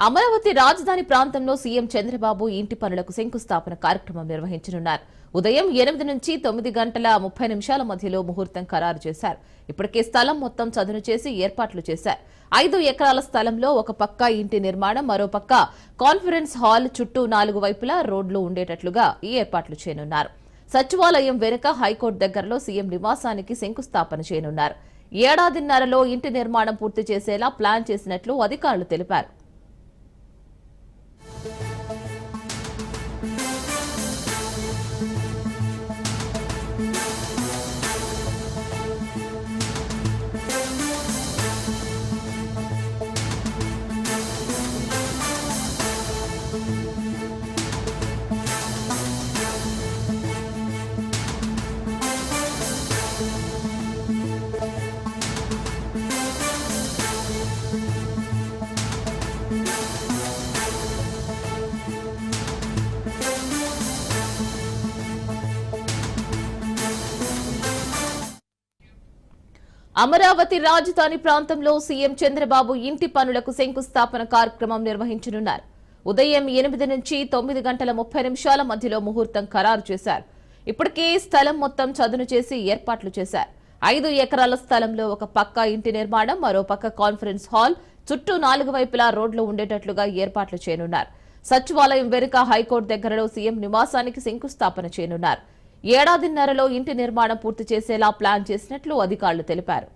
అమరావతి రాజధాని ప్రాంతంలో సీఎం చంద్రబాబు ఇంటి పనులకు శంకుస్థాపన కార్యక్రమం నిర్వహించనున్నారు. ఉదయం 8 నుంచి 9 గంటల 30 నిమిషాల మధ్యలో ముహూర్తం ఖరారు చేశారు. ఇప్పటికే స్థలం మొత్తం చదును చేసి ఏర్పాట్లు చేశారు. 5 ఎకరాల స్థలంలో ఒక పక్క ఇంటి నిర్మాణం, మరో పక్క కాన్ఫరెన్స్ హాల్, చుట్టూ 4 వైపులా రోడ్లు ఉండేటట్లుగా ఈ ఏర్పాట్లు చేయనున్నారు. సచివాలయం వెనుక హైకోర్టు దగ్గరలో సీఎం నివాసానికి శంకుస్థాపన చేయనున్నారు. ఏడాదిన్నరలో ఇంటి నిర్మాణం పూర్తి చేసేలా ప్లాన్ చేసినట్లు అధికారులు తెలిపారు. అమరావతి రాజధాని ప్రాంతంలో సీఎం చంద్రబాబు ఇంటి పనులకు శంకుస్థాపన కార్యక్రమం నిర్వహించనున్నారు. ఉదయం 8 నుంచి 9 గంటల 30 నిమిషాల మధ్యలో ముహూర్తం ఖరారు చేశారు. ఇప్పటికే స్థలం మొత్తం చదును చేసి ఏర్పాట్లు చేశారు. 5 ఎకరాల స్థలంలో ఒక పక్క ఇంటి నిర్మాణం, మరో పక్క కాన్ఫరెన్స్ హాల్, చుట్టూ 4 వైపులా రోడ్లు ఉండేటట్లుగా ఏర్పాట్లు చేయనున్నారు. సచివాలయం వెనుక హైకోర్టు దగ్గరలో సీఎం నివాసానికి శంకుస్థాపన చేయనున్నారు. ఏడాదిన్నరలో ఇంటి నిర్మాణం పూర్తి చేసేలా ప్లాన్ చేసినట్లు అధికారులు తెలిపారు.